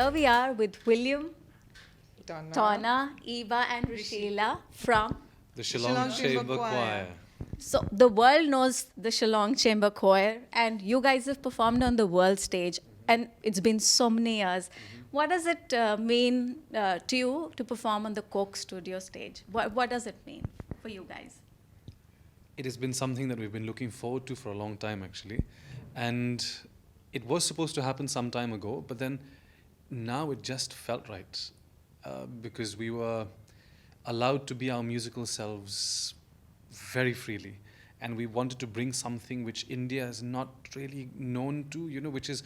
here we are with William, Donna. Tonna, Eva, and Rishila from. The Shillong Chamber Choir. So the world knows the Shillong Chamber Choir, and you guys have performed on the world stage, and it's been so many years. What does it mean to you to perform on the Coke Studio stage? What does it mean for you guys? It has been something that we've been looking forward to for a long time, actually. And it was supposed to happen some time ago, but then now it just felt right because we were allowed to be our musical selves very freely. And we wanted to bring something which India is not really known to, which is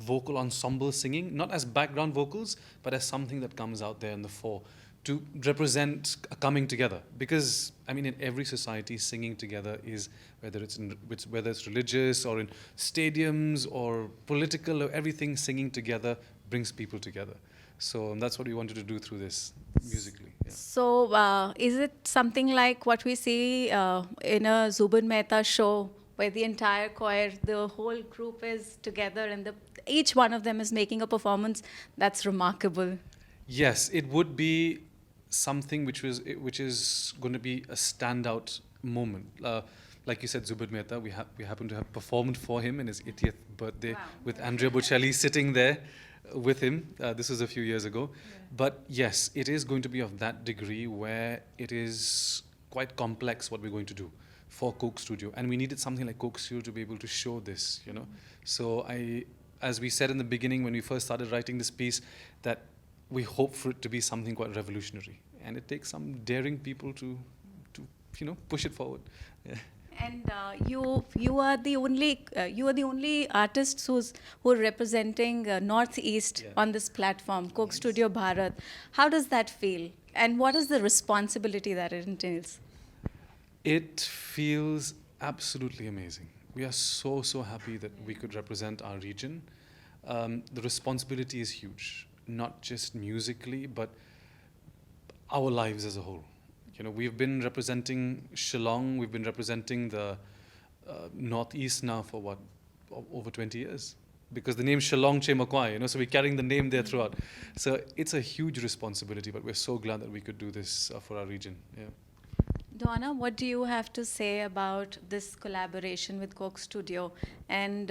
vocal ensemble singing, not as background vocals, but as something that comes out there in the fore to represent a coming together. Because, in every society, singing together is, whether it's religious or in stadiums or political or everything, singing together brings people together. So that's what we wanted to do through this musically. Yeah. So is it something like what we see in a Zubin Mehta show, where the entire choir, the whole group is together and each one of them is making a performance that's remarkable? Yes, it would be something which is going to be a standout moment. Like you said, Zubin Mehta, we happen to have performed for him in his 80th birthday with Andrea Bocelli sitting there with him. This was a few years ago. Yeah. But yes, it is going to be of that degree where it is quite complex what we're going to do for Coke Studio. And we needed something like Coke Studio to be able to show this, So as we said in the beginning when we first started writing this piece, that we hope for it to be something quite revolutionary. And it takes some daring people to push it forward. Yeah. And you are the only artists who are representing Northeast on this platform, Coke Studio Bharat. How does that feel? And what is the responsibility that it entails? It feels absolutely amazing. We are so happy that we could represent our region. The responsibility is huge, not just musically, but our lives as a whole. We've been representing Shillong, we've been representing the Northeast now for over 20 years. Because the name Shillong Chamber Choir, so we're carrying the name there throughout. So it's a huge responsibility, but we're so glad that we could do this for our region. Yeah. Donna, what do you have to say about this collaboration with Coke Studio? And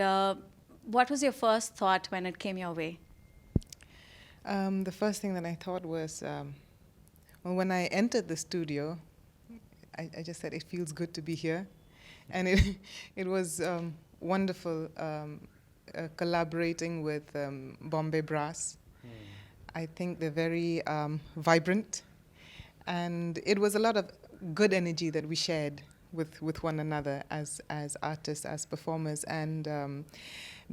what was your first thought when it came your way? The first thing that I thought was, when I entered the studio, I just said, it feels good to be here. And it was wonderful collaborating with Bombay Brass. I think they're very vibrant. And it was a lot of good energy that we shared with one another as artists, as performers. And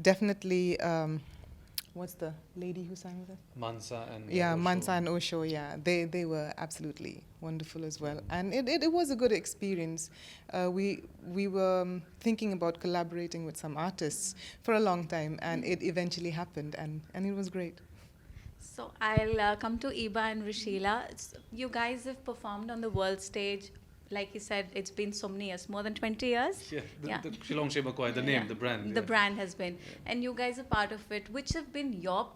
definitely... what's the lady who sang with us? Mansa and yeah, Osho. Mansa and Osho. Yeah, they were absolutely wonderful as well, and it was a good experience. We were thinking about collaborating with some artists for a long time, and it eventually happened, and it was great. So I'll come to Eva and Rishila. You guys have performed on the world stage. Like you said, it's been so many years, more than 20 years? Yeah, the Shillong Chamber Choir, the name, the brand. The brand has been. Yeah. And you guys are part of it. Which have been your,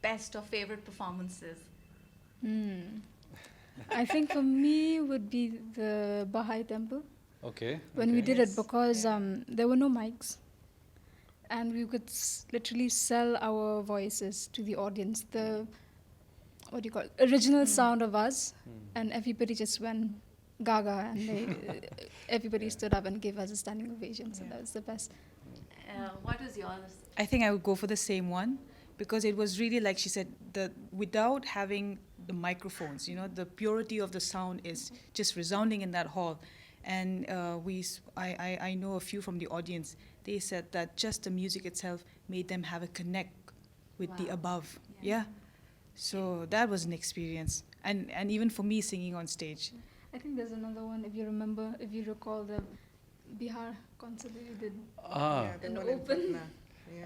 best or favorite performances? I think for me would be the Baha'i Temple. Okay. When we did it, because there were no mics. And we could literally sell our voices to the audience. The, original sound of us. And everybody just went gaga, and everybody stood up and gave us a standing ovation. So that was the best. What was yours? I think I would go for the same one, because it was really, like she said, without having the microphones, the purity of the sound is just resounding in that hall. And I know a few from the audience, they said that just the music itself made them have a connect with the above. Yeah. So that was an experience. And even for me, singing on stage. I think there's another one, if you recall the Bihar concert that we did. The one in Patna.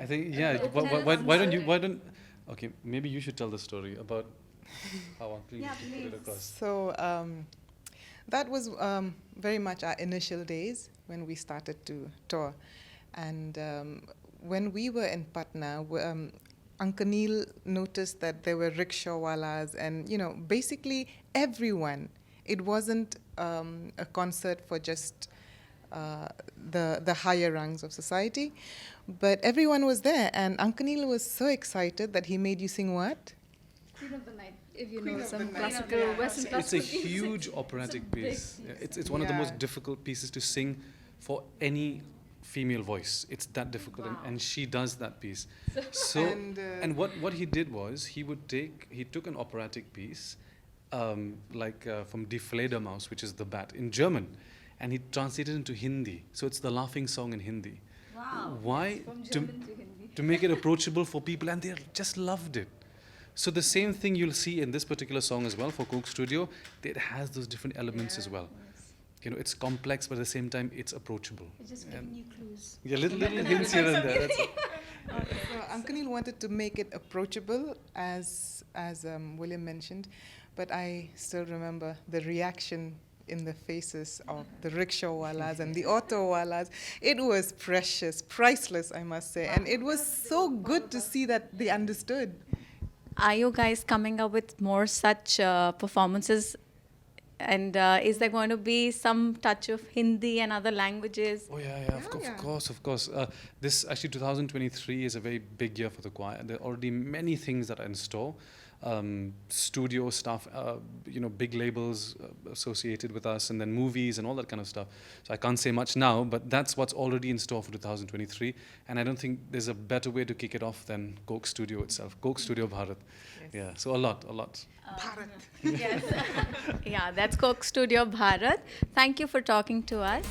I think, why don't, okay, maybe you should tell the story about how you put it across. So that was very much our initial days when we started to tour. And when we were in Patna, Uncle Neil noticed that there were rickshaw-walas and, basically everyone. It wasn't a concert for just the higher rungs of society, but everyone was there. And Uncle Neil was so excited that he made you sing what? Queen of the Night, if you Queen know of some the Night. classical, Western It's classical a huge operatic piece. Yeah, it's one of the Yeah. most difficult pieces to sing for any female voice. It's that difficult, and she does that piece. So, And, and what he did was he took an operatic piece, from Die Fledermaus, which is the bat, in German, and he translated it into Hindi. So it's the laughing song in Hindi. Wow. Why? From To, German to Hindi. to make it approachable for people, and they just loved it. So the same thing you'll see in this particular song as well for Coke Studio. It has those different elements as well. It's complex, but at the same time, it's approachable. It's just And- giving you clues. Yeah, little hints here and there. That's it. So Uncle Neil wanted to make it approachable, as William mentioned, but I still remember the reaction in the faces of the rickshaw-walas and the auto-walas. It was precious, priceless, I must say, and it was so good to see that they understood. Are you guys coming up with more such performances? And is there going to be some touch of Hindi and other languages? Oh yeah, Yeah. of course. This actually 2023 is a very big year for the choir. There are already many things that are in store. Studio stuff, big labels associated with us, and then movies and all that kind of stuff. So I can't say much now, but that's what's already in store for 2023. And I don't think there's a better way to kick it off than Coke Studio itself, Coke Studio Bharat. Yes. Yeah, so a lot. Bharat. Yes. Yeah, that's Coke Studio Bharat. Thank you for talking to us.